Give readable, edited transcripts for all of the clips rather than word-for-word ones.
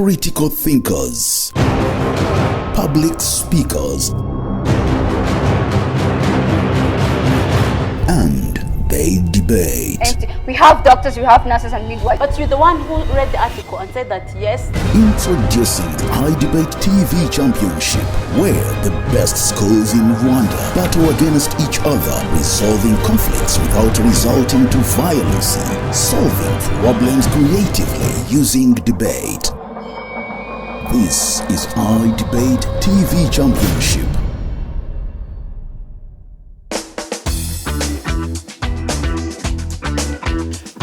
critical thinkers, public speakers, and they debate. And we have doctors, we have nurses and midwives. But you're the one who read the article and said that yes. Introducing I Debate TV Championship, where the best schools in Rwanda battle against each other, resolving conflicts without resorting to violence, solving problems creatively using debate. This is I Debate TV Championship.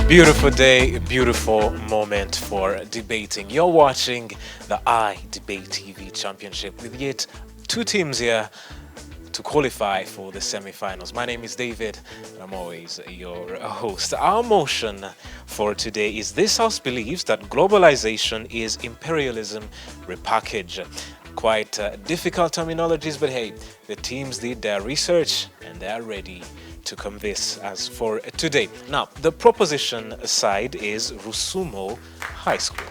Beautiful day, beautiful moment for debating. You're watching the I Debate TV Championship with yet two teams here to qualify for the semi-finals. My name is David and I'm always your host. Our motion for today is this house believes that globalization is imperialism repackaged. Quite difficult terminologies, but hey, the teams did their research and they're ready to convince us for today. Now, the proposition side is Rusumo High School.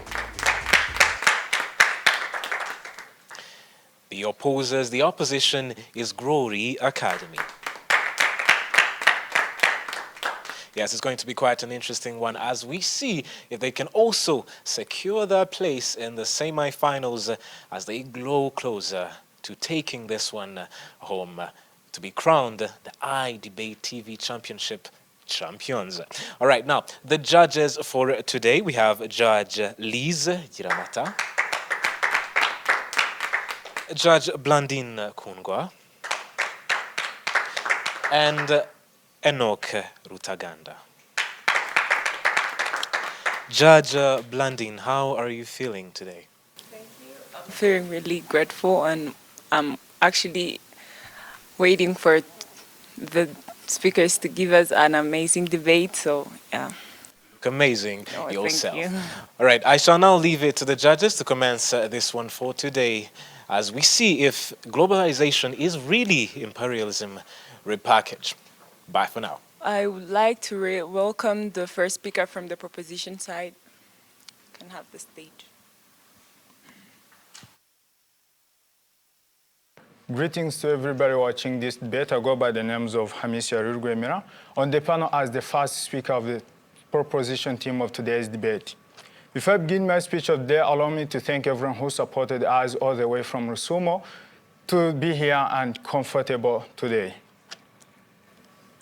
The opposers, the opposition is Glory Academy. Yes, it's going to be quite an interesting one as we see if they can also secure their place in the semi-finals as they grow closer to taking this one home to be crowned the I Debate TV Championship champions. All right, now, the judges for today, we have Judge Liz Giramata, Judge Blandine Kungwa, and Enoch Rutaganda. Judge Blandine, how are you feeling today? Thank you. I'm feeling really grateful, and I'm actually waiting for the speakers to give us an amazing debate, so yeah. Amazing yourself. Thank you. All right, I shall now leave it to the judges to commence this one for today as we see if globalization is really imperialism repackaged. Bye for now. I would like to welcome the first speaker from the proposition side. You can have the stage. Greetings to everybody watching this debate. I go by the names of Hamisia Rurgwemira on the panel as the first speaker of the proposition team of today's debate. Before I begin my speech of the day, allow me to thank everyone who supported us all the way from Rusumo to be here and comfortable today.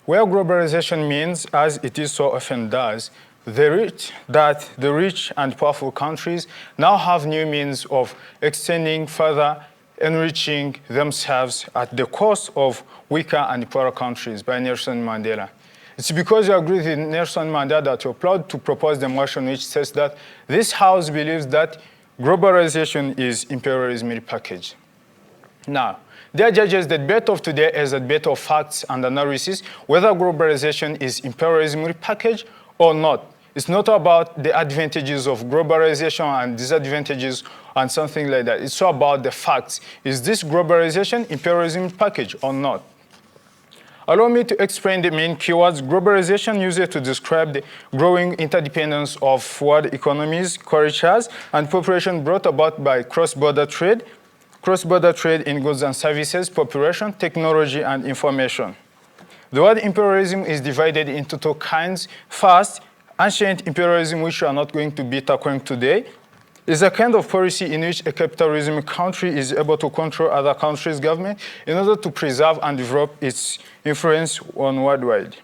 Where globalization means, as it is so often does, the rich and powerful countries now have new means of extending further, enriching themselves at the cost of weaker and poorer countries by Nelson Mandela. It's because you agree with Nelson Mandela that you're proud to propose the motion which says that this House believes that globalization is imperialism repackaged. Now, dear judges, the debate of today is a debate of facts and analysis, whether globalization is imperialism repackaged or not. It's not about the advantages of globalization and disadvantages and something like that. It's all about the facts. Is this globalization imperialism package or not? Allow me to explain the main keywords. Globalization used to describe the growing interdependence of world economies, cultures, and population brought about by cross-border trade in goods and services, population, technology, and information. The word imperialism is divided into two kinds. First, ancient imperialism, which we are not going to be tackling today, is a kind of policy in which a capitalism country is able to control other countries' government in order to preserve and develop its influence on worldwide.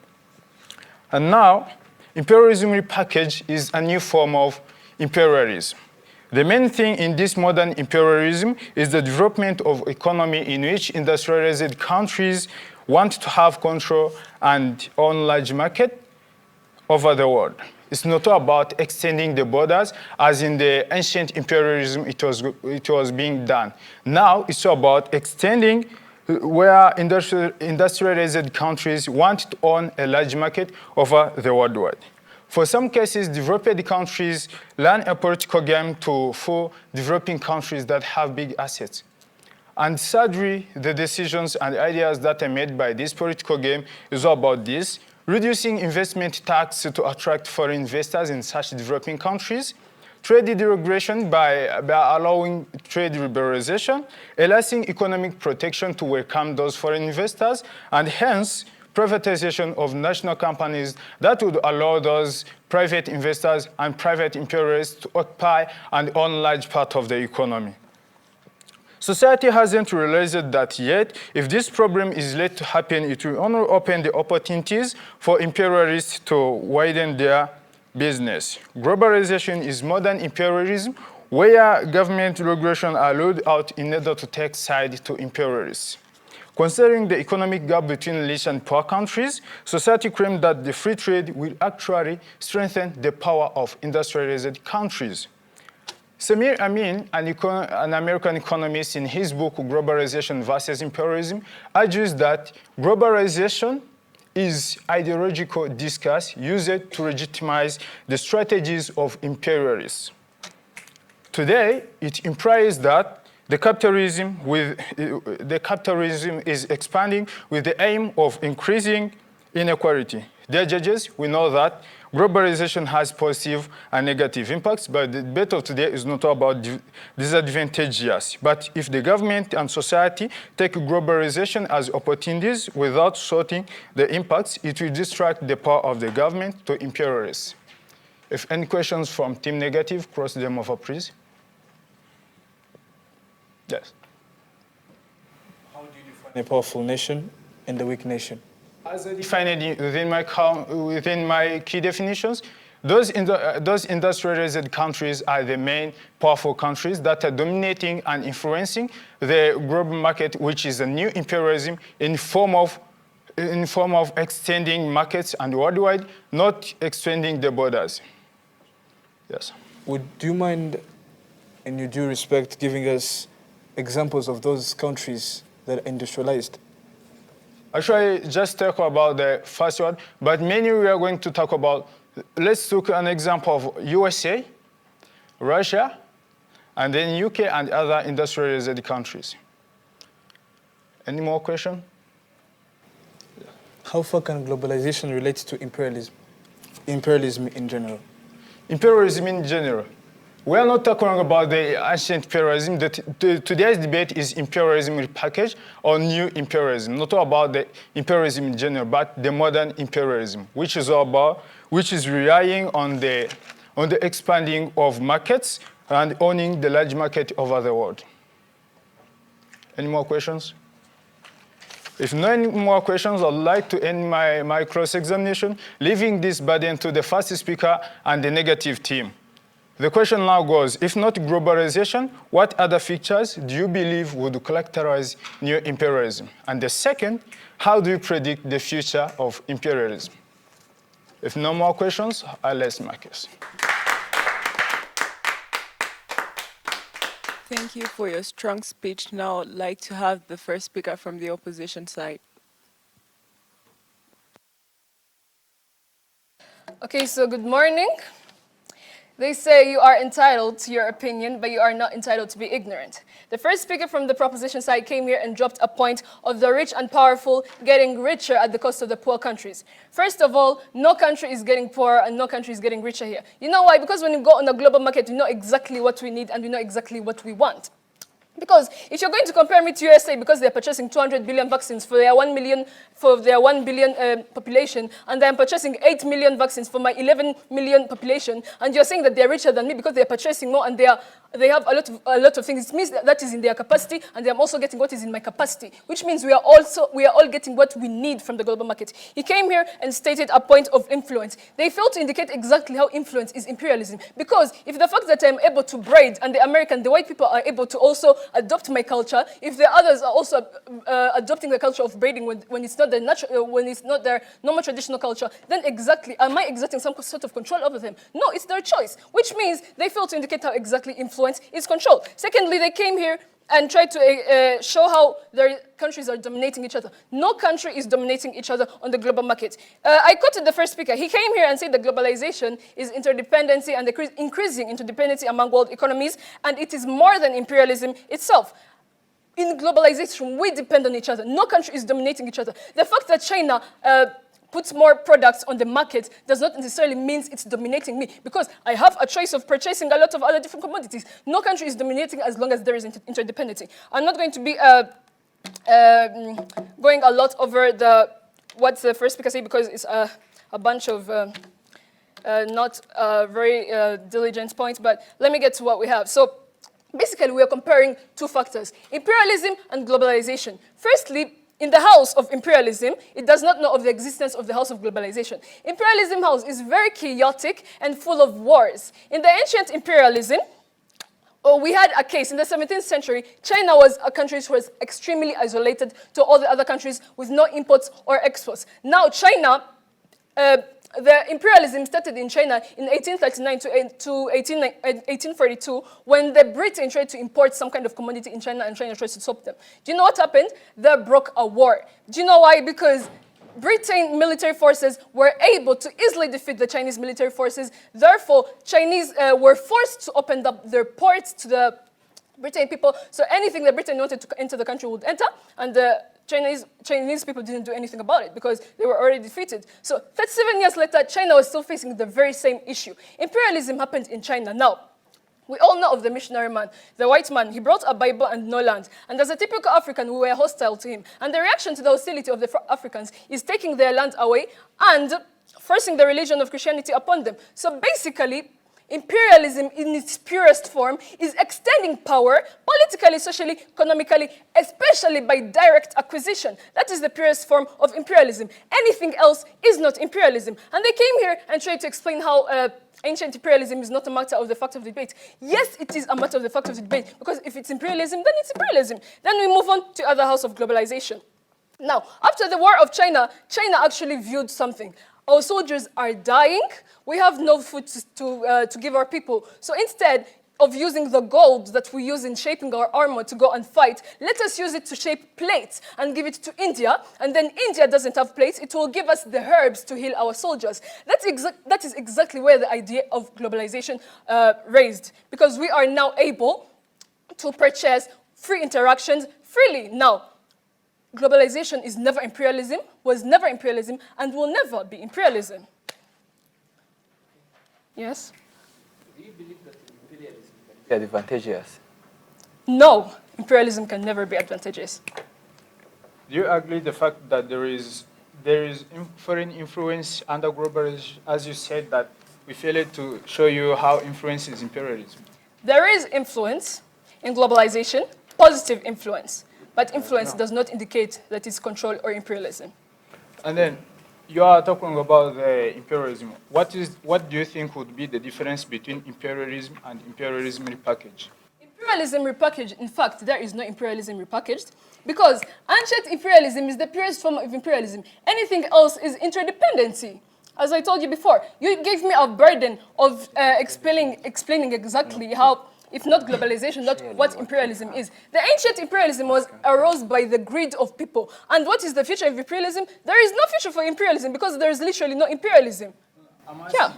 And now, imperialism repackaged is a new form of imperialism. The main thing in this modern imperialism is the development of economy in which industrialized countries want to have control and own large market over the world. It's not about extending the borders as in the ancient imperialism it was being done. Now it's about extending where industrialized countries want to own a large market over the worldwide. For some cases, developed countries learn a political game to fool developing countries that have big assets. And sadly, the decisions and ideas that are made by this political game is all about this: reducing investment tax to attract foreign investors in such developing countries, trade deregulation by allowing trade liberalization, a lasting economic protection to welcome those foreign investors, and hence privatization of national companies that would allow those private investors and private imperialists to occupy and own large part of the economy. Society hasn't realized that yet. If this problem is let to happen, it will only open the opportunities for imperialists to widen their business. Globalization is modern imperialism, where government regulation are rolled out in order to take side to imperialists. Considering the economic gap between rich and poor countries, society claims that the free trade will actually strengthen the power of industrialized countries. Samir Amin, an American economist, in his book Globalization versus Imperialism, argues that globalization is ideological discourse used to legitimize the strategies of imperialists. Today, it implies that the capitalism is expanding with the aim of increasing inequality. Dear judges, we know that globalization has positive and negative impacts, but the debate of today is not about disadvantages. But if the government and society take globalization as opportunities without sorting the impacts, it will distract the power of the government to imperialists. If any questions from Team Negative, cross them over, please. Yes. How do you define a powerful nation and a weak nation? As I defined it within my key definitions, those industrialized countries are the main powerful countries that are dominating and influencing the global market, which is a new imperialism in form of extending markets and worldwide, not extending the borders. Yes. Would you mind, in your due respect, giving us examples of those countries that are industrialized? Actually, just talk about the first one, but mainly we are going to talk about, let's take an example of USA, Russia, and then UK and other industrialized countries. Any more questions? How far can globalization relate to imperialism? Imperialism in general. Imperialism in general. We are not talking about the ancient imperialism. Today's debate is imperialism repackaged or new imperialism, not about the imperialism in general, but the modern imperialism, which is relying on the expanding of markets and owning the large market over the world. Any more questions? If no more questions, I'd like to end my cross-examination, leaving this burden to the first speaker and the negative team. The question now goes, if not globalization, what other features do you believe would characterize new imperialism? And the second, how do you predict the future of imperialism? If no more questions, I'll ask Marcus. Thank you for your strong speech. Now I'd like to have the first speaker from the opposition side. Okay, so good morning. They say you are entitled to your opinion, but you are not entitled to be ignorant. The first speaker from the proposition side came here and dropped a point of the rich and powerful getting richer at the cost of the poor countries. First of all, no country is getting poorer and no country is getting richer here. You know why? Because when you go on a global market, you know exactly what we need and we know exactly what we want. Because if you're going to compare me to USA because they're purchasing 200 billion vaccines for their 1 billion population, and I'm purchasing 8 million vaccines for my 11 million population, and you're saying that they're richer than me because they're purchasing more and they have a lot of things, it means that is in their capacity, and I'm also getting what is in my capacity, which means we are all getting what we need from the global market. He came here and stated a point of influence. They failed to indicate exactly how influence is imperialism, because if the fact that I'm able to braid and the white people are able to also adopt my culture, if the others are also adopting the culture of braiding when it's not their normal traditional culture, then exactly am I exerting some sort of control over them? No, it's their choice, which means they fail to indicate how exactly influence is control. Secondly, they came here and tried to show how their countries are dominating each other. No country is dominating each other on the global market. I quoted the first speaker. He came here and said that globalization is interdependency and increasing interdependency among world economies, and it is more than imperialism itself. In globalization, we depend on each other. No country is dominating each other. The fact that China puts more products on the market does not necessarily mean it's dominating me, because I have a choice of purchasing a lot of other different commodities. No country is dominating as long as there is interdependency. I'm not going to be going a lot over what's the first speaker say, because it's a bunch of not very diligent points, but let me get to what we have. So basically, we are comparing two factors, imperialism and globalization. Firstly, in the house of imperialism, it does not know of the existence of the house of globalization. Imperialism house is very chaotic and full of wars. In the ancient imperialism, we had a case in the 17th century. China was a country who was extremely isolated to all the other countries with no imports or exports. Now China, the imperialism started in China in 1839 to 1842, when the Britain tried to import some kind of commodity in China and China tried to stop them. Do you know what happened? They broke a war. Do you know why? Because Britain military forces were able to easily defeat the Chinese military forces. Therefore, Chinese were forced to open up their ports to the Britain people. So anything that Britain wanted to enter the country would enter, and the Chinese people didn't do anything about it because they were already defeated. So 37 years later, China was still facing the very same issue. Imperialism happened in China. Now, we all know of the missionary man, the white man. He brought a Bible and no land. And as a typical African, we were hostile to him. And the reaction to the hostility of the Africans is taking their land away and forcing the religion of Christianity upon them. So basically, imperialism in its purest form is extending power politically, socially, economically, especially by direct acquisition. That is the purest form of imperialism. Anything else is not imperialism. And they came here and tried to explain how ancient imperialism is not a matter of the fact of debate. Yes, it is a matter of the fact of the debate, because if it's imperialism, then it's imperialism. Then we move on to other house of globalization. Now, after the war of China, China actually viewed something. Our soldiers are dying. We have no food to give our people. So instead of using the gold that we use in shaping our armor to go and fight, let us use it to shape plates and give it to India. And then India doesn't have plates. It will give us the herbs to heal our soldiers. That is exactly where the idea of globalization raised, because we are now able to purchase free interactions freely. Now, globalization is never imperialism, was never imperialism, and will never be imperialism. Yes? Do you believe that imperialism can be advantageous? No, imperialism can never be advantageous. Do you agree the fact that there is foreign influence under globalization, as you said, that we failed to show you how influence is imperialism? There is influence in globalization, positive influence. But influence does not indicate that it's control or imperialism. And then you are talking about the imperialism. What do you think would be the difference between imperialism and imperialism repackaged? Imperialism repackaged, in fact, there is no imperialism repackaged, because ancient imperialism is the purest form of imperialism. Anything else is interdependency. As I told you before, you gave me a burden of explaining exactly how, if not globalization, not what imperialism is. The ancient imperialism arose by the greed of people. And what is the future of imperialism? There is no future for imperialism, because there is literally no imperialism. Yeah.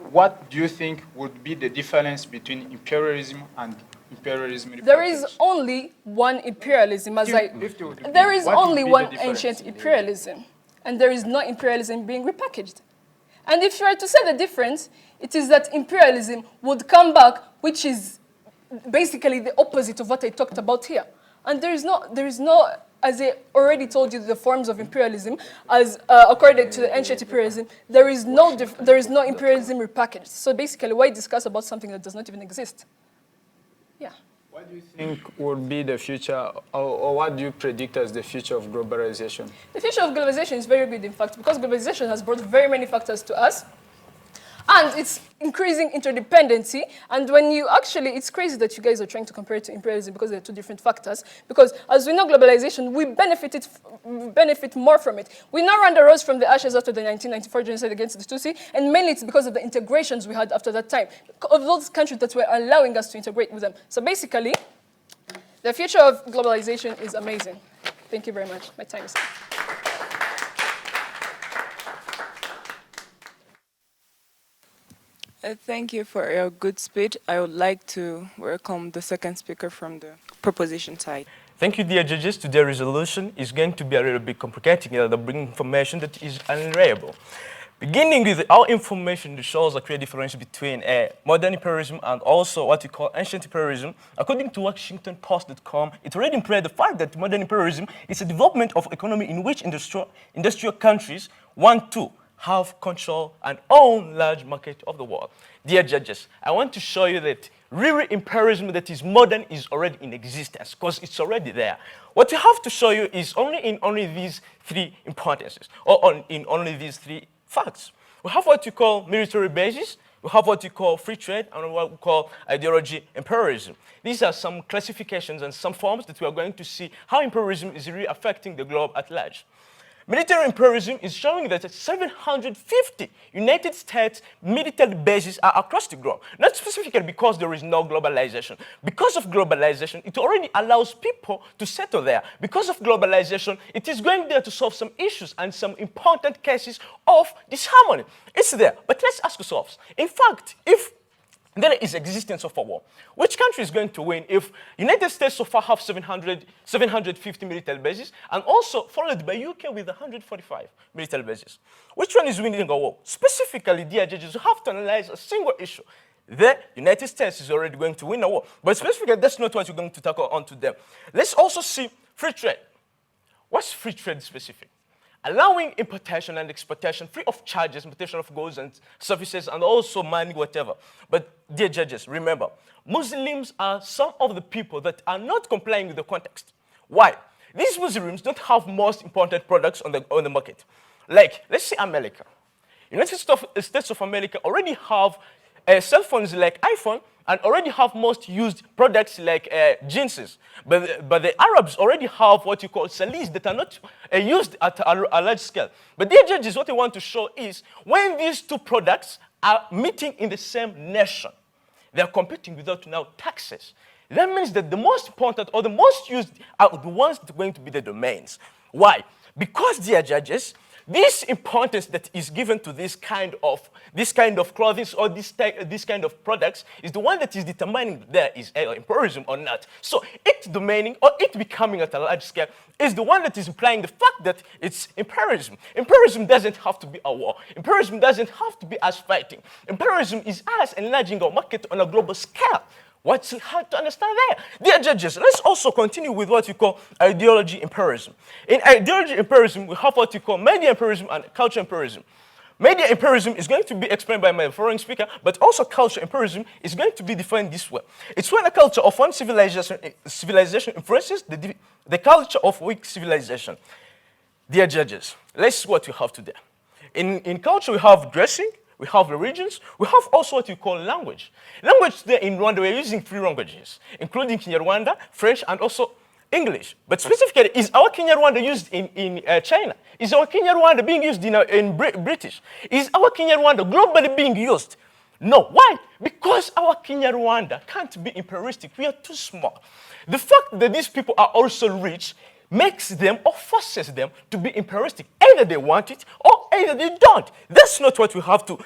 What do you think would be the difference between imperialism and imperialism repackaged? There is only one imperialism, there is only one ancient imperialism, and there is no imperialism being repackaged. And if you are to say the difference, it is that imperialism would come back, which is basically the opposite of what I talked about here. And there is no, as I already told you, the forms of imperialism, as according to the ancient imperialism, there is no imperialism repackaged. So basically, why discuss about something that does not even exist? Yeah. What do you think would be the future, or what do you predict as the future of globalization? The future of globalization is very good, in fact, because globalization has brought very many factors to us. And it's increasing interdependency. And when you actually, it's crazy that you guys are trying to compare it to imperialism, because they're two different factors. Because as we know, globalization, we benefit more from it. We now run the rose from the ashes after the 1994 genocide against the Tutsi, and mainly it's because of the integrations we had after that time, of those countries that were allowing us to integrate with them. So basically, the future of globalization is amazing. Thank you very much. My time is up. Thank you for your good speech. I would like to welcome the second speaker from the proposition side. Thank you, dear judges. Today's resolution is going to be a little bit complicated, to bring information that is unreliable. Beginning with our information that shows a clear difference between modern imperialism and also what we call ancient imperialism. According to WashingtonPost.com, it already implied the fact that modern imperialism is a development of economy in which industrial countries want to have control and own large market of the world. Dear judges, I want to show you that really imperialism that is modern is already in existence because it's already there. What we have to show you is only these three importances, or in only these three facts. We have what you call military bases, we have what you call free trade, and what we call ideology imperialism. These are some classifications and some forms that we are going to see how imperialism is really affecting the globe at large. Military imperialism is showing that 750 United States military bases are across the globe. Not specifically because there is no globalization. Because of globalization, it already allows people to settle there. Because of globalization, it is going there to solve some issues and some important cases of disharmony. It's there, but let's ask ourselves, in fact, if there is existence of a war, which country is going to win if United States so far have 750 military bases and also followed by UK with 145 military bases? Which one is winning a war? Specifically, dear judges, you have to analyze a single issue. The United States is already going to win a war. But specifically, that's not what you're going to tackle onto them. Let's also see free trade. What's free trade specific? Allowing importation and exportation free of charges, importation of goods and services, and also money, whatever. But dear judges, remember, Muslims are some of the people that are not complying with the context. Why? These Muslims don't have most important products on the market. Like, let's say America. United States of America already have cell phones like iPhone and already have most used products like jeans. But the Arabs already have what you call salis that are not used at a large scale. But dear judges, what I want to show is when these two products are meeting in the same nation, they are competing without now taxes. That means that the most important or the most used are the ones that are going to be the domains. Why? Because, dear judges, this importance that is given to this kind of clothing or this kind of products is the one that is determining that there is imperialism or not. So it domaining or it becoming at a large scale is the one that is implying the fact that it's imperialism. Imperialism doesn't have to be a war. Imperialism doesn't have to be us fighting. Imperialism is us enlarging our market on a global scale. What's hard to understand there? Dear judges, let's also continue with what you call ideology imperialism. In ideology imperialism, we have what you call media imperialism and culture imperialism. Media imperialism is going to be explained by my foreign speaker, but also culture imperialism is going to be defined this way. It's when a culture of one civilization influences the culture of weak civilization. Dear judges, let's see what we have today. In culture, we have dressing, we have religions, we have also what you call language. Language today in Rwanda, we're using 3 languages, including Kinyarwanda, French, and also English. But specifically, is our Kinyarwanda used in China? Is our Kinyarwanda being used in British? Is our Kinyarwanda globally being used? No. Why? Because our Kinyarwanda can't be imperialistic. We are too small. The fact that these people are also rich makes them or forces them to be imperialistic. Either they want it or either they don't. That's not what we have to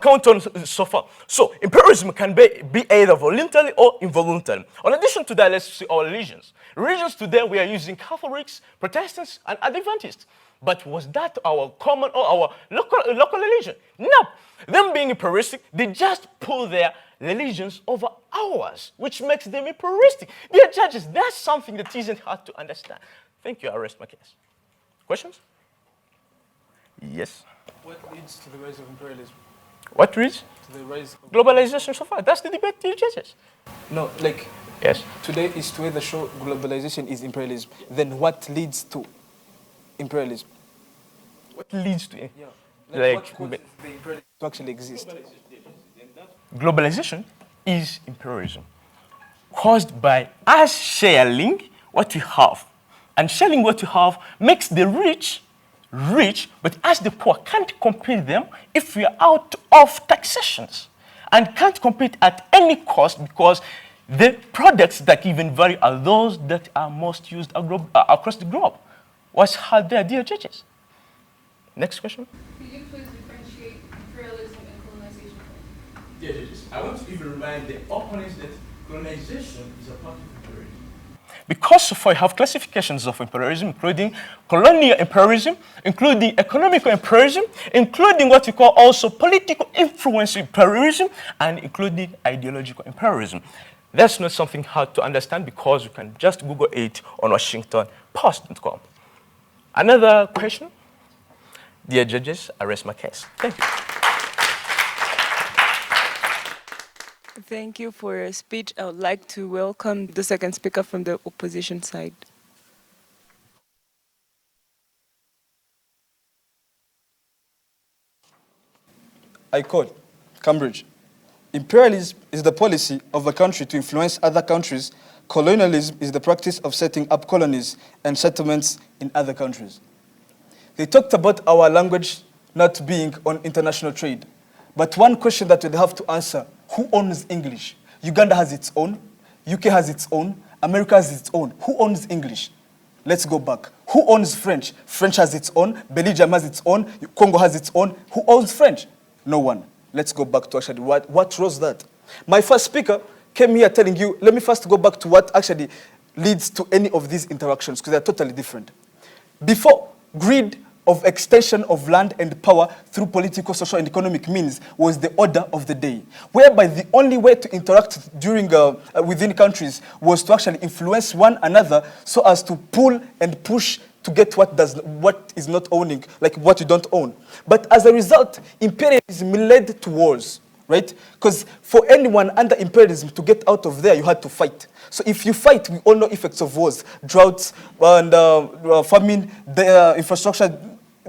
count on so far. So imperialism can be either voluntary or involuntary. In addition to that, let's see our religions. Religions today, we are using Catholics, Protestants, and Adventists. But was that our common or our local religion? No. Them being imperialistic, they just pull their religions over ours, which makes them imperialistic. Dear judges, that's something that isn't hard to understand. Thank you. I rest my case. Questions? Yes. What leads to the rise of imperialism? What leads? To the rise of globalization so far. That's the debate, dear judges. No, like, yes. Today is to either show globalization is imperialism. Then what leads to imperialism? What leads to it? Yeah. Like what causes the imperialism to actually exist? Globalization is imperialism caused by us sharing what we have. And sharing what we have makes the rich, but us the poor can't compete them if we are out of taxations and can't compete at any cost because the products that even vary are those that are most used across the globe. What's hard there, dear judges? Next question. Could you please differentiate imperialism and colonization? Dear judges, I want to even remind the opponents that colonization is a part of imperialism. Because we have classifications of imperialism, including colonial imperialism, including economical imperialism, including what we call also political influence imperialism, and including ideological imperialism. That's not something hard to understand because you can just Google it on WashingtonPost.com. Another question? Dear judges, I rest my case. Thank you. Thank you for your speech. I would like to welcome the second speaker from the opposition side. I quote, Cambridge. Imperialism is the policy of a country to influence other countries. Colonialism is the practice of setting up colonies and settlements in other countries. They talked about our language not being on international trade. But one question that we have to answer, who owns English? Uganda has its own, UK has its own, America has its own. Who owns English? Let's go back. Who owns French? French has its own, Belgium has its own, Congo has its own. Who owns French? No one. Let's go back to actually what was that? My first speaker came here telling you, let me first go back to what actually leads to any of these interactions, because they're totally different. Before, greed of extension of land and power through political, social, and economic means was the order of the day, whereby the only way to interact during within countries was to actually influence one another so as to pull and push to get what is not owning, like what you don't own. But as a result, imperialism led to wars, right? Because for anyone under imperialism to get out of there, you had to fight. So if you fight, we all know effects of wars, droughts, and famine, infrastructure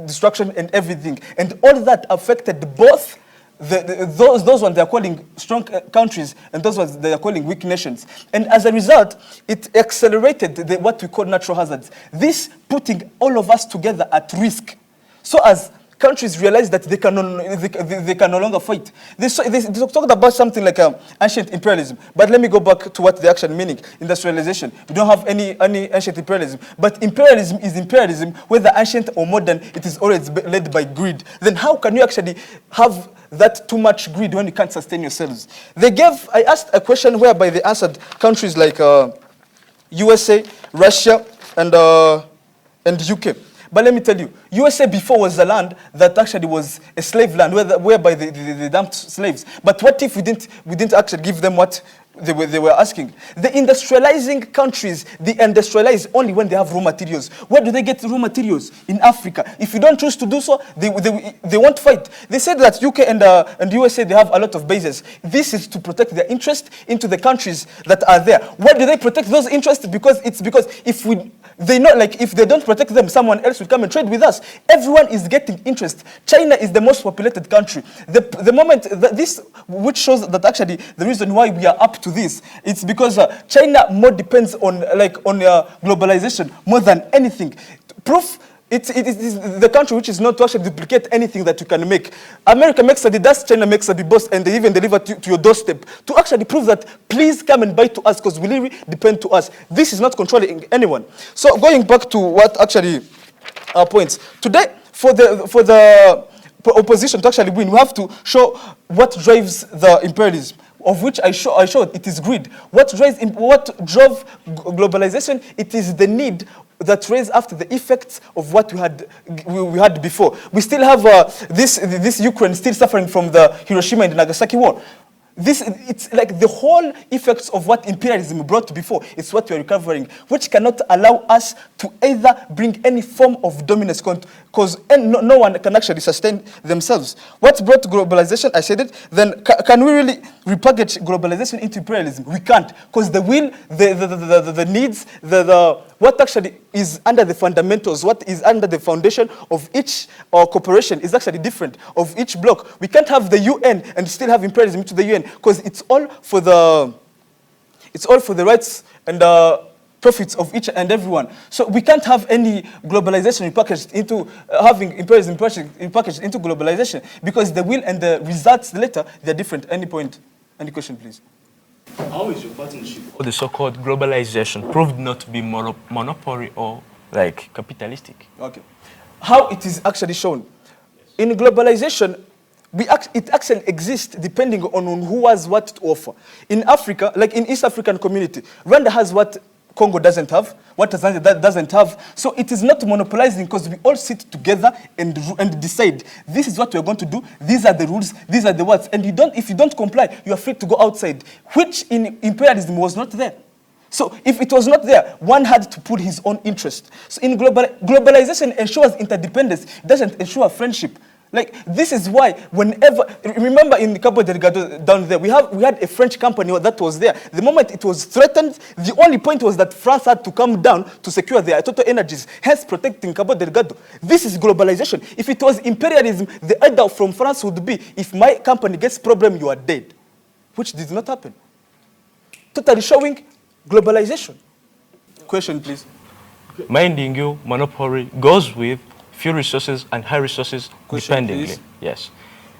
destruction, and everything. And all that affected both those ones they are calling strong countries and those ones they are calling weak nations. And as a result, it accelerated what we call natural hazards. This putting all of us together at risk. So as countries realize that they can no longer fight. They talked about something like ancient imperialism. But let me go back to what the actual meaning, industrialization. We don't have any ancient imperialism. But imperialism is imperialism, whether ancient or modern, it is always led by greed. Then how can you actually have that too much greed when you can't sustain yourselves? I asked a question whereby they answered countries like USA, Russia, and UK. But let me tell you, USA before was a land that actually was a slave land, whereby they dumped slaves. But what if we didn't actually give them what they were asking? The industrializing countries, they industrialize only when they have raw materials. Where do they get raw materials? In Africa. If you don't choose to do so, they won't fight. They said that UK and USA, they have a lot of bases. This is to protect their interest into the countries that are there. Why do they protect those interests? Because if they know, like, if they don't protect them, someone else will come and trade with us. Everyone is getting interest. China is the most populated country. The moment this, which shows that actually the reason why we are up to this, it's because China more depends on globalization more than anything. Proof. It is the country which is not to actually duplicate anything that you can make. America makes Adidas, China makes Adidas, and they even deliver to your doorstep to actually prove that please come and buy to us because we really depend to us. This is not controlling anyone. So going back to what actually our points today, for the opposition to actually win, we have to show what drives the imperialism, of which I showed it is greed. What drove globalization? It is the need that raised after the effects of what we had before. We still have this Ukraine still suffering from the Hiroshima and Nagasaki war. It's like the whole effects of what imperialism brought before. It's what we are recovering, which cannot allow us to either bring any form of dominance, because no one can actually sustain themselves. What brought globalization? I said it. Then can we really repackage globalization into imperialism? We can't, because the will, the needs, what actually is under the fundamentals, what is under the foundation of each corporation is actually different of each bloc. We can't have the UN and still have imperialism to the UN, because it's all for the rights and profits of each and everyone. So we can't have any globalization repackaged into having imperialism repackaged into globalization, because the will and the results later, they're different. Any point? Any question, please? How is your partnership or the so-called globalization proved not to be monopoly or like capitalistic? Okay. How it is actually shown. In globalization, it actually exists depending on who has what to offer. In Africa, like in East African community, Rwanda has what Congo doesn't have, what Tanzania doesn't have. So it is not monopolizing because we all sit together and decide, this is what we're going to do, these are the rules, these are the words. And if you don't comply, you are free to go outside, which in imperialism was not there. So if it was not there, one had to put his own interest. So in globalization ensures interdependence, it doesn't ensure friendship. Like, this is why whenever, remember in Cabo Delgado down there, we had a French company that was there. The moment it was threatened, the only point was that France had to come down to secure their total energies, hence protecting Cabo Delgado. This is globalization. If it was imperialism, the order from France would be, if my company gets problem, you are dead, which did not happen. Totally showing globalization. Question, please. Minding you, monopoly goes with few resources and high resources dependently. Please. Yes.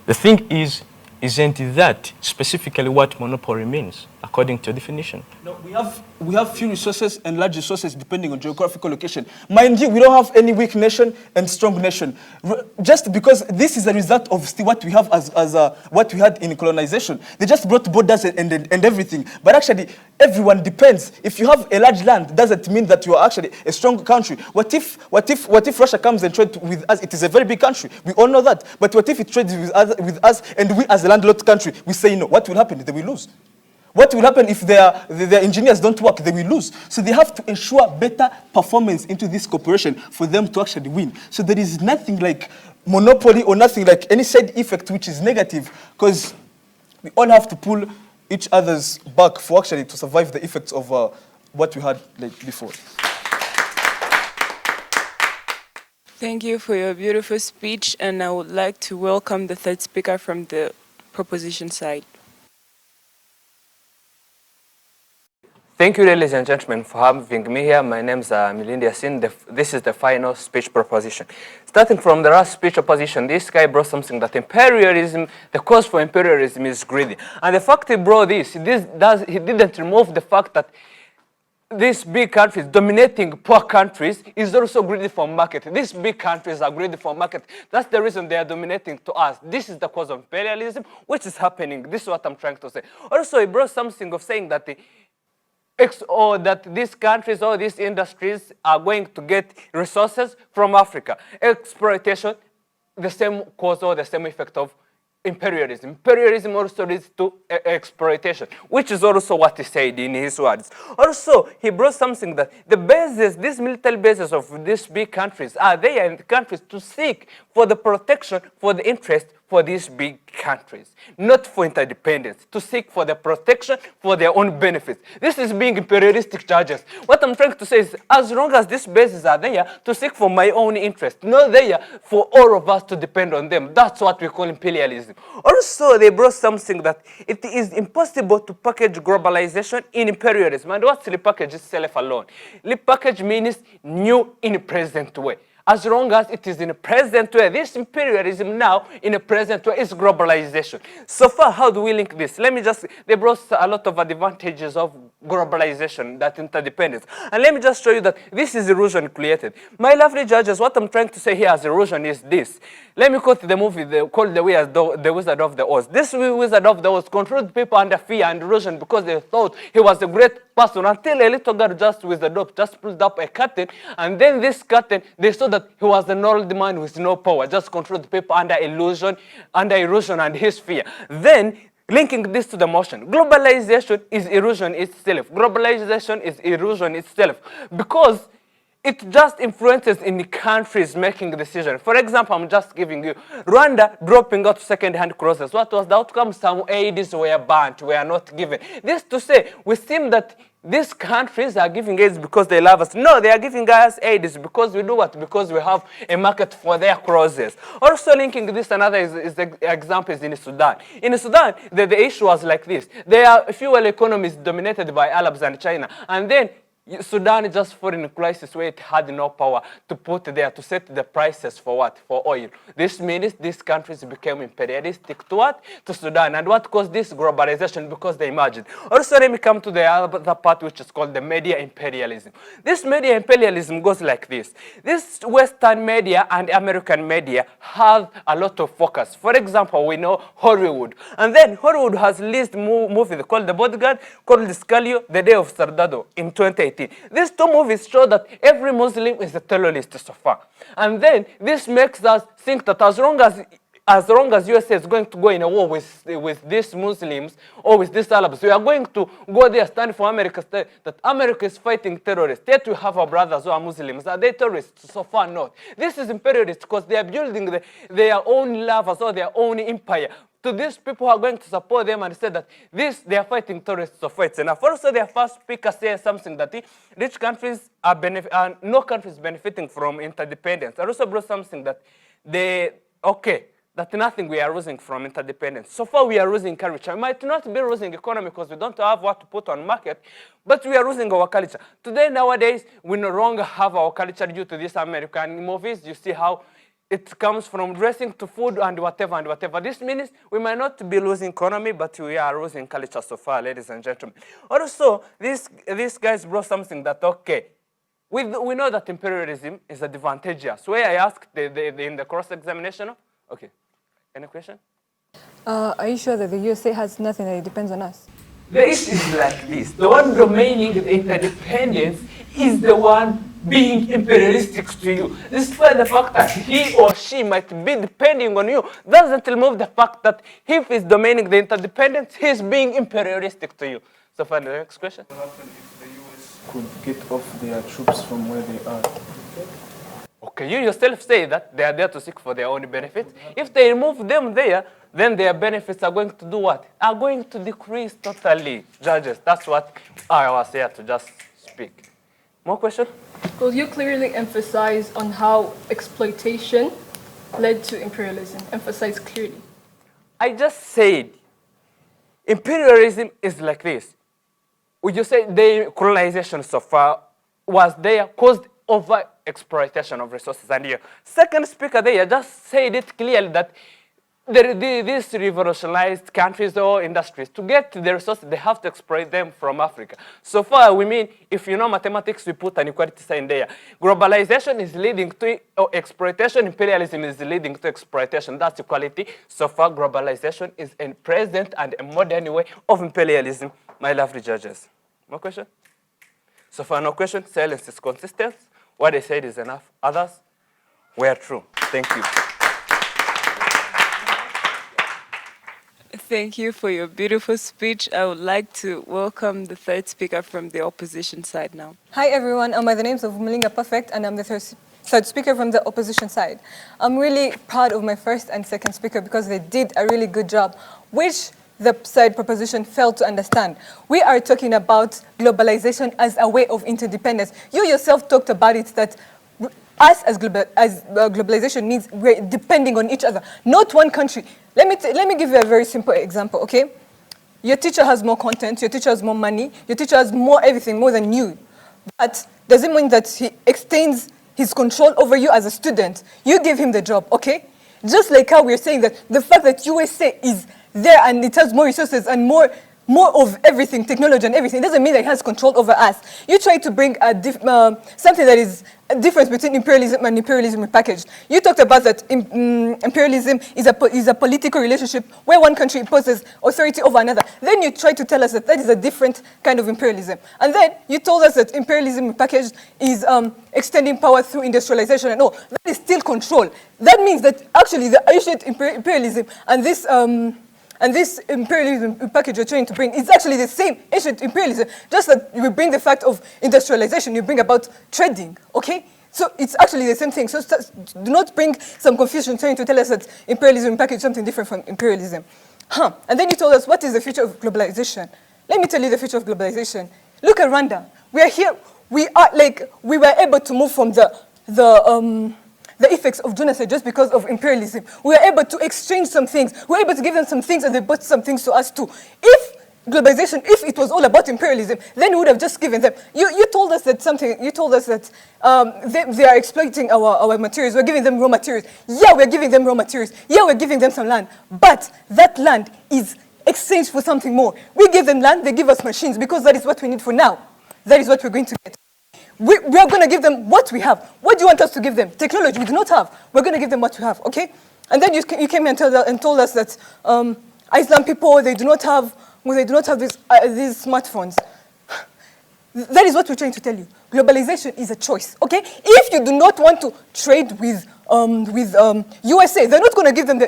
The thing is, isn't that specifically what monopoly means, according to definition? No, we have few resources and large resources depending on geographical location. Mind you, we don't have any weak nation and strong nation. Just because this is a result of still what we have as what we had in colonization. They just brought borders and everything. But actually, everyone depends. If you have a large land, doesn't mean that you are actually a strong country. What if Russia comes and trades with us? It is a very big country. We all know that. But what if it trades with us and we as a landlocked country, we say no? What will happen? They will lose. What will happen if their engineers don't work? They will lose. So they have to ensure better performance into this cooperation for them to actually win. So there is nothing like monopoly or nothing like any side effect which is negative, because we all have to pull each other's back for actually to survive the effects of what we had like before. Thank you for your beautiful speech, and I would like to welcome the third speaker from the proposition side. Thank you, ladies and gentlemen, for having me here. My name is Milindi Yasin. This is the final speech proposition. Starting from the last speech proposition, this guy brought something that imperialism, the cause for imperialism is greedy. And the fact he brought he didn't remove the fact that these big countries dominating poor countries is also greedy for market. These big countries are greedy for market. That's the reason they are dominating to us. This is the cause of imperialism, which is happening. This is what I'm trying to say. Also, he brought something of saying that that these countries or these industries are going to get resources from Africa. Exploitation, the same cause or the same effect of imperialism. Imperialism also leads to exploitation, which is also what he said in his words. Also, he brought something that the bases, these military bases of these big countries are there in the countries to seek for the protection, for the interest for these big countries, not for interdependence, to seek for the protection for their own benefits. This is being imperialistic charges. What I'm trying to say is, as long as these bases are there to seek for my own interest, not there for all of us to depend on them. That's what we call imperialism. Also, they brought something that it is impossible to package globalization in imperialism. And what's repackage itself alone? Repackage means new in a present way. As long as it is in a present way, this imperialism now in a present way is globalization. So far, how do we link this? They brought a lot of advantages of globalization, that interdependence. And let me just show you that this is erosion created. My lovely judges, what I'm trying to say here as erosion is this. Let me quote the movie called The Wizard of the Oz. This Wizard of the Oz controlled people under fear and erosion because they thought he was a great person, until a little girl just pulled up a curtain, and then this curtain, they saw that he was an old man with no power, just controlled people under erosion and his fear. Then, linking this to the motion, globalization is erosion itself. Globalization is erosion itself because it just influences in the countries making decisions. For example, I'm just giving you Rwanda dropping out second-hand crosses. What was the outcome? Some aids were banned, were not given. This to say, we seem that these countries are giving aids because they love us. No, they are giving us aids because we do what? Because we have a market for their crosses. Also linking this, another example is in Sudan. In Sudan, the issue was like this. There are fuel economies dominated by Arabs and China. And then Sudan just fell in a crisis where it had no power to put there to set the prices for what? For oil. This means these countries became imperialistic to what? To Sudan. And what caused this? Globalization, because they emerged. Also, let me come to the other part, which is called the media imperialism. This media imperialism goes like this. This Western media and American media have a lot of focus. For example, we know Hollywood. And then Hollywood has released movie called The Bodyguard, called Scalio, The Day of Soldado in 2018. 2018. These two movies show that every Muslim is a terrorist so far. And then this makes us think that as long as USA is going to go in a war with these Muslims or with these Arabs, we are going to go there, stand for America, that America is fighting terrorists. Yet we have our brothers who are Muslims. Are they terrorists? So far, not. This is imperialist because they are building their own lovers or their own empire. To these people who are going to support them and say that they are fighting terrorists, so far it's enough. Also, their first speaker says something that rich countries no country is benefiting from interdependence. I also brought something that that nothing we are losing from interdependence. So far, we are losing culture. We might not be losing economy because we don't have what to put on market, but we are losing our culture. Today, nowadays, we no longer have our culture due to these American movies. You see how it comes from dressing to food and whatever and whatever. This means we might not be losing economy, but we are losing culture so far, ladies and gentlemen. Also, these guys brought something that, we know that imperialism is advantageous. Where I asked in the cross-examination, okay. Any question? Are you sure that the USA has nothing that it depends on us? The issue is like this. The one remaining the interdependence is the one being imperialistic to you. Despite the fact that he or she might be depending on you, doesn't remove the fact that if he's domaining the interdependence, he's being imperialistic to you. So for the next question. What happens if the US could get off their troops from where they are? Okay, you yourself say that they are there to seek for their own benefits. If they remove them there, then their benefits are going to do what? Are going to decrease totally. Judges, that's what I was here to just speak. More question? Well, you clearly emphasize on how exploitation led to imperialism. Emphasize clearly. I just said imperialism is like this. Would you say the colonization so far was there caused over exploitation of resources? And your second speaker there just said it clearly that these revolutionized countries or industries, to get the resources, they have to exploit them from Africa. So far, we mean, if you know mathematics, we put an equality sign there. Globalization is leading to exploitation, imperialism is leading to exploitation. That's equality. So far, globalization is a present and a modern way of imperialism, my lovely judges. More question? So far, no question. Silence is consistent. What I said is enough. Others were true. Thank you. Thank you for your beautiful speech. I would like to welcome the third speaker from the opposition side now. Hi everyone, by the name of Mulinga Perfect, and I'm the third speaker from the opposition side. I'm really proud of my first and second speaker because they did a really good job, which the side proposition failed to understand. We are talking about globalization as a way of interdependence. You yourself talked about it, that us as globalization means we're depending on each other, not one country. Let me give you a very simple example, okay? Your teacher has more content, your teacher has more money, your teacher has more everything, more than you. But doesn't mean that he extends his control over you as a student. You give him the job, okay? Just like how we're saying that the fact that USA is there and it has more resources and more of everything, technology and everything, doesn't mean that it has control over us. You try to bring something that is a difference between imperialism and imperialism repackaged. You talked about that imperialism is a political relationship where one country imposes authority over another. Then you try to tell us that that is a different kind of imperialism. And then you told us that imperialism repackaged is extending power through industrialization and all. That is still control. That means that actually the ancient imperialism and this imperialism package you're trying to bring is actually the same ancient imperialism, just that you bring the fact of industrialization, you bring about trading, okay? So it's actually the same thing. So do not bring some confusion trying to tell us that imperialism package is something different from imperialism. And then you told us, what is the future of globalization? Let me tell you the future of globalization. Look at Rwanda. We are here, we were able to move from the effects of genocide just because of imperialism. We were able to exchange some things. We were able to give them some things and they brought some things to us too. If globalization, if it was all about imperialism, then we would have just given them. You told us that they are exploiting our materials. We're giving them raw materials. Yeah, we're giving them raw materials. Yeah, we're giving them some land. But that land is exchanged for something more. We give them land, they give us machines because that is what we need for now. That is what we're going to get. We are going to give them what we have. What do you want us to give them? Technology we do not have. We're going to give them what we have, okay? And then you came and told us that Iceland people, they do not have these smartphones. That is what we're trying to tell you. Globalization is a choice, okay? If you do not want to trade with USA, they're not going to give them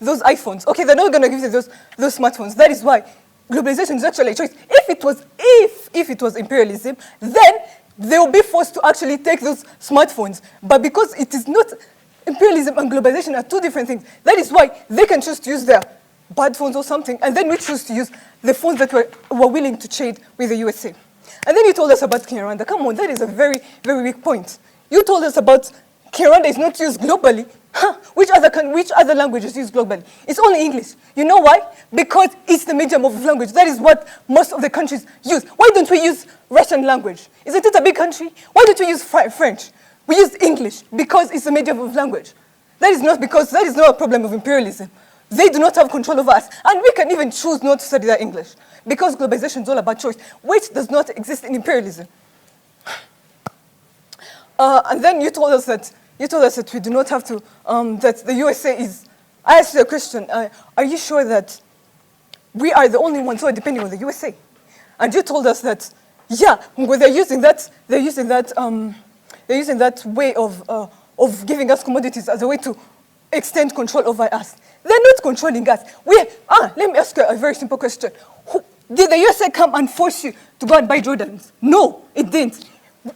those iPhones, okay? They're not going to give them those smartphones. That is why globalization is actually a choice. If it was imperialism, then they will be forced to actually take those smartphones. But because it is not, imperialism and globalization are two different things. That is why they can choose to use their bad phones or something, and then we choose to use the phones that were willing to trade with the USA. And then you told us about Kinyarwanda. Come on, that is a very, very weak point. You told us about Kinyarwanda is not used globally. Huh? Which other languages use globally? It's only English. You know why? Because it's the medium of language. That is what most of the countries use. Why don't we use Russian language? Isn't it a big country? Why don't we use French? We use English because it's the medium of language. That is not a problem of imperialism. They do not have control over us. And we can even choose not to study that English. Because globalization is all about choice, which does not exist in imperialism. And then you told us that we do not have to, that the USA is, I asked you a question, are you sure that we are the only ones who are depending on the USA? And you told us that, yeah, well, they're using that way of giving us commodities as a way to extend control over us. They're not controlling us. Let me ask you a very simple question. Did the USA come and force you to go and buy Jordans? No, it didn't.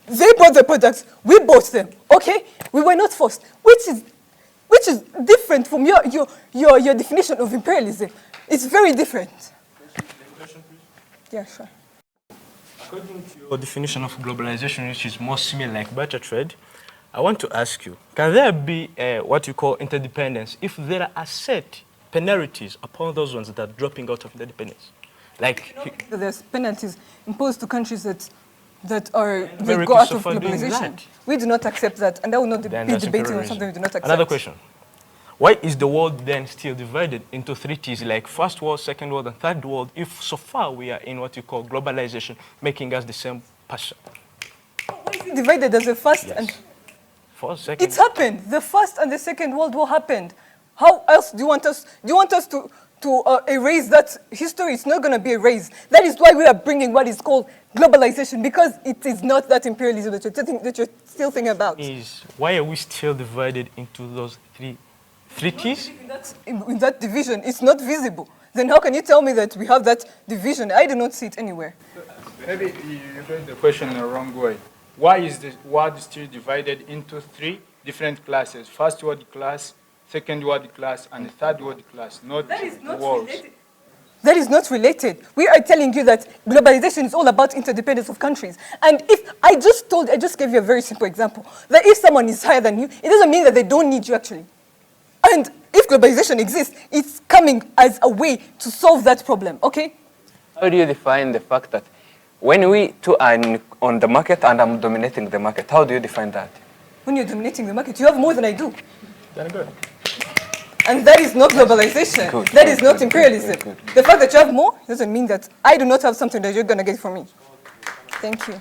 They bought the products, we bought them, okay? We were not forced, which is different from your definition of imperialism. It's very different. Question, please. Yeah, sure. According to your definition of globalization, which is more similar like barter trade, I want to ask you, can there be what you call interdependence if there are set penalties upon those ones that are dropping out of interdependence? Like there's penalties imposed to countries that go out of globalization. We do not accept that, and I will not be debating on something we do not accept. Another question. Why is the world then still divided into three T's, like first world, second world, and third world, if so far we are in what you call globalization, making us the same person? Why is it divided as the first and... First, second. It's happened. The first and the second world war happened. How else do you want us? Do you want us to erase that history? It's not going to be erased. That is why we are bringing what is called globalization, because it is not that imperialism that you're still thinking about. Why are we still divided into those three T's? In that division, it's not visible. Then how can you tell me that we have that division? I do not see it anywhere. Maybe you read the question the wrong way. Why is the world still divided into three different classes? First world class, second world class, and third world class, not worlds. That is not related. We are telling you that globalization is all about interdependence of countries. And if I just gave you a very simple example, that if someone is higher than you, it doesn't mean that they don't need you actually. And if globalization exists, it's coming as a way to solve that problem, okay? How do you define the fact that when we two are on the market and I'm dominating the market, how do you define that? When you're dominating the market, you have more than I do. Then good. And that is not globalization. Good. That is not imperialism. Good. The fact that you have more doesn't mean that I do not have something that you're going to get from me. Thank you.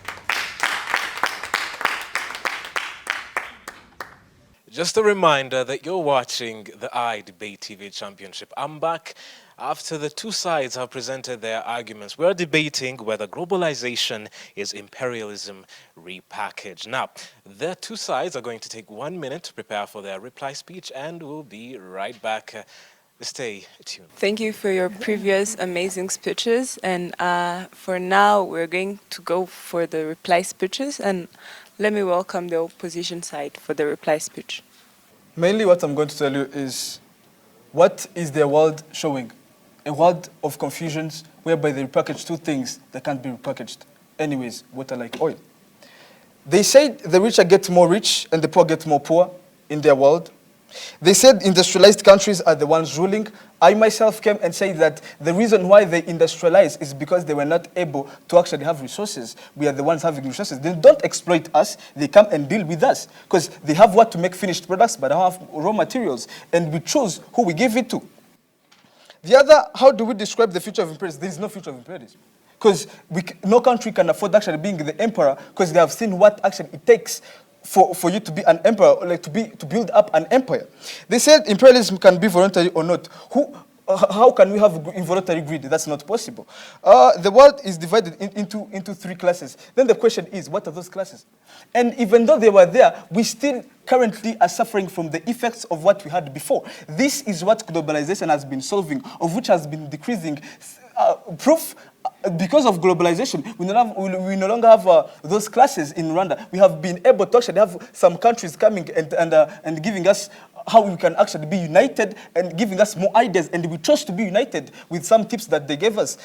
Just a reminder that you're watching the iDebate TV Championship. I'm back after the two sides have presented their arguments. We're debating whether globalization is imperialism repackaged. Now, the two sides are going to take 1 minute to prepare for their reply speech, and we'll be right back. Stay tuned. Thank you for your previous amazing speeches. And for now, we're going to go for the reply speeches. And let me welcome the opposition side for the reply speech. Mainly what I'm going to tell you is, what is the world showing? A world of confusions whereby they repackage two things that can't be repackaged. Anyways, water like oil. They say the richer get more rich and the poor get more poor in their world. They said industrialized countries are the ones ruling. I myself came and said that the reason why they industrialize is because they were not able to actually have resources. We are the ones having resources. They don't exploit us. They come and deal with us because they have what to make finished products, but don't have raw materials. And we choose who we give it to. The other, how do we describe the future of imperialism? There is no future of imperialism. Because no country can afford actually being the emperor because they have seen what actually it takes for you to be an emperor, like to build up an empire. They said imperialism can be voluntary or not. How can we have involuntary greed? That's not possible. The world is divided into three classes. Then the question is, what are those classes? And even though they were there, we still currently are suffering from the effects of what we had before. This is what globalization has been solving, of which has been decreasing. Proof, because of globalization, we no longer have those classes in Rwanda. We have been able to actually have some countries coming and giving us how we can actually be united and giving us more ideas, and we chose to be united with some tips that they gave us.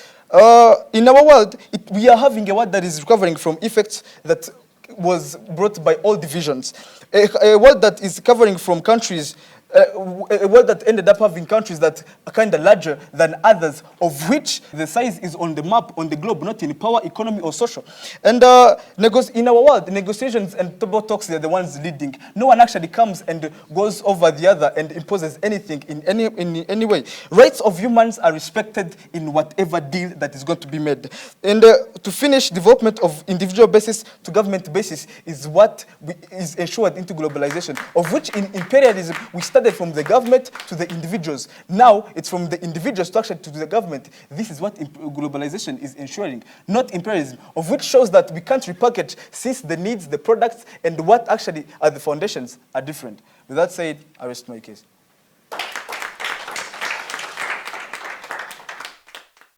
In our world, we are having a world that is recovering from effects that was brought by all divisions. A world that is covering from countries, a world that ended up having countries that are kind of larger than others, of which the size is on the map, on the globe, not in power, economy, or social. And in our world, negotiations and table talks, they're the ones leading. No one actually comes and goes over the other and imposes anything in any way. Rights of humans are respected in whatever deal that is going to be made. And to finish, development of individual basis to government basis is what is ensured into globalization, of which in imperialism, we started from the government to the individuals. Now, it's from the individuals to actually to the government. This is what globalization is ensuring, not imperialism, of which shows that we can't repackage since the needs, the products, and what actually are the foundations are different. With that said, I rest my case.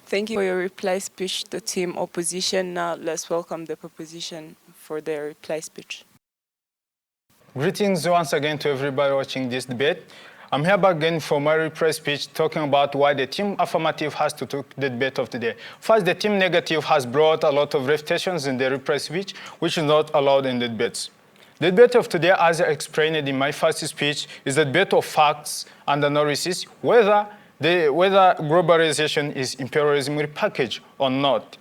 Thank you for your reply speech, the team opposition. Now let's welcome the proposition for their reply speech. Greetings once again to everybody watching this debate. I'm here back again for my reply speech talking about why the team affirmative has to take the debate of today. First, the team negative has brought a lot of refutations in the reply speech, which is not allowed in the debates. The debate of today, as I explained in my first speech, is a debate of facts and analysis, whether globalization is imperialism repackaged or not.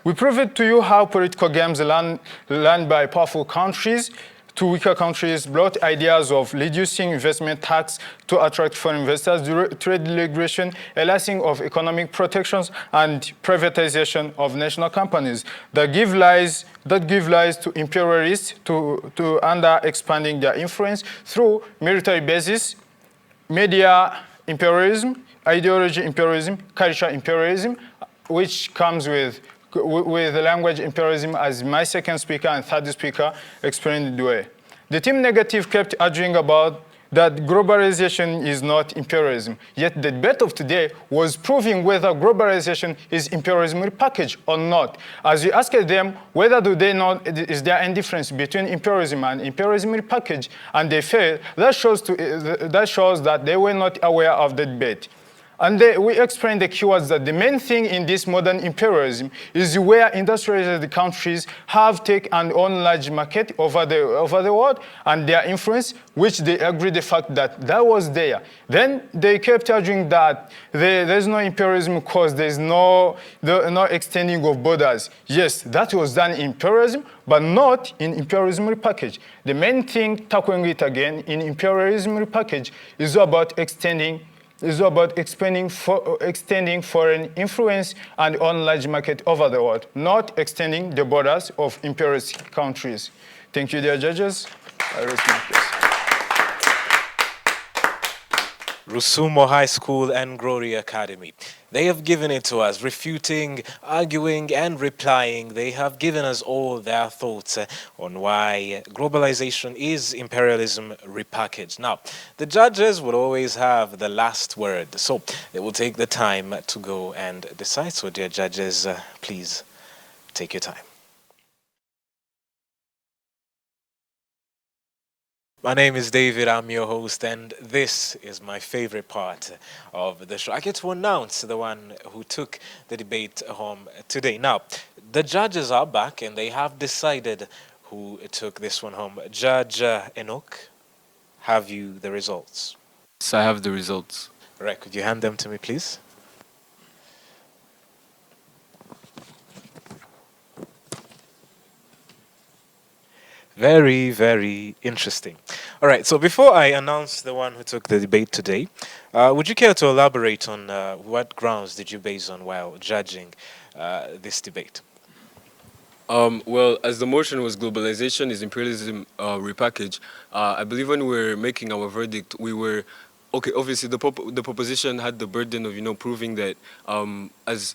We proved to you how political games learned by powerful countries to weaker countries brought ideas of reducing investment tax to attract foreign investors, trade regulation, a lasting of economic protections, and privatization of national companies that give rise to imperialists to under expanding their influence through military bases, media imperialism, ideology imperialism, culture imperialism, which comes with language imperialism, as my second speaker and third speaker explained the way. The team negative kept arguing about that globalization is not imperialism. Yet the debate of today was proving whether globalization is imperialism repackaged or not. As you asked them, whether do they know, is there any difference between imperialism and imperialism repackaged, and they failed, that shows that they were not aware of the debate. And we explained the keywords that the main thing in this modern imperialism is where industrialized countries have taken and own large market over the world and their influence, which they agree the fact that was there. Then they kept arguing that there's no imperialism because there's no extending of borders. Yes, that was done in imperialism, but not in imperialism repackaged. The main thing, tackling it again, in imperialism repackaged is about extending extending foreign influence and on large market over the world, not extending the borders of imperialist countries. Thank you, dear judges. I rest my case. Rusumo High School and Glory Academy. They have given it to us, refuting, arguing, and replying. They have given us all their thoughts on why globalization is imperialism repackaged. Now, the judges will always have the last word, so they will take the time to go and decide. So, dear judges, please take your time. My name is David, I'm your host, and this is my favorite part of the show. I get to announce the one who took the debate home today. Now, the judges are back and they have decided who took this one home. Judge Enoch, have you the results? Yes, I have the results. Right, could you hand them to me, please? Very, very interesting. All right, so before I announce the one who took the debate today, would you care to elaborate on what grounds did you base on while judging this debate? Well, as the motion was globalization is imperialism repackaged, I believe when we were making our verdict, we were Okay, obviously the proposition had the burden of proving that as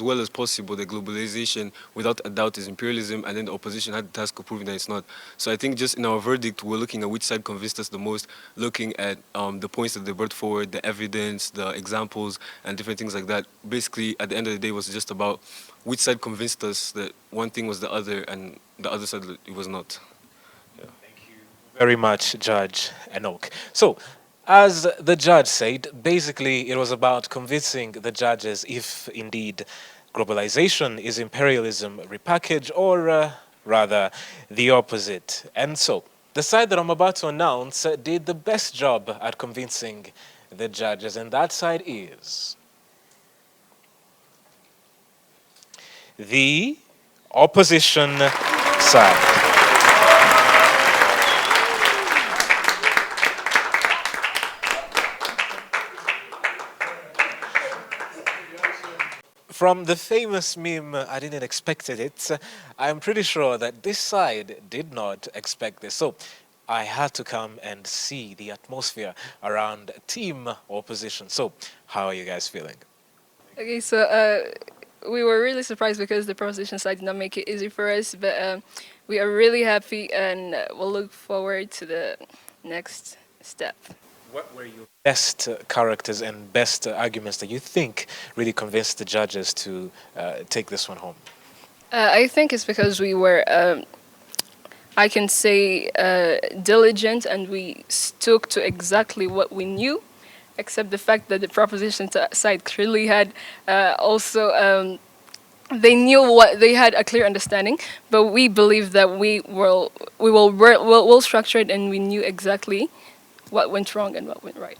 well as possible that globalization without a doubt is imperialism, and then the opposition had the task of proving that it's not. So I think just in our verdict we're looking at which side convinced us the most, looking at the points that they brought forward, the evidence, the examples, and different things like that. Basically, at the end of the day, it was just about which side convinced us that one thing was the other and the other side that it was not. Very much, Judge Enoch. So, as the judge said, basically it was about convincing the judges if indeed globalization is imperialism repackaged, or rather the opposite. And so, the side that I'm about to announce did the best job at convincing the judges, and that side is the opposition side. From the famous meme, I didn't expect it, I'm pretty sure that this side did not expect this. So I had to come and see the atmosphere around team opposition. So how are you guys feeling? Okay, so we were really surprised because the proposition side did not make it easy for us, but we are really happy and we'll look forward to the next step. What were your best characters and best arguments that you think really convinced the judges to take this one home? I think it's because we were, I can say, diligent, and we stuck to exactly what we knew, except the fact that the proposition side clearly had also, they knew what, they had a clear understanding, but we believe that we will well structured, and we knew exactly what went wrong and what went right.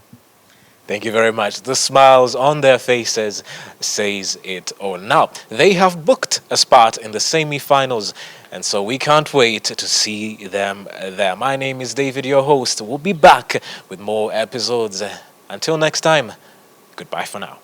Thank you very much. The smiles on their faces says it all. Now, they have booked a spot in the semi-finals, and so we can't wait to see them there. My name is David, your host. We'll be back with more episodes. Until next time, goodbye for now.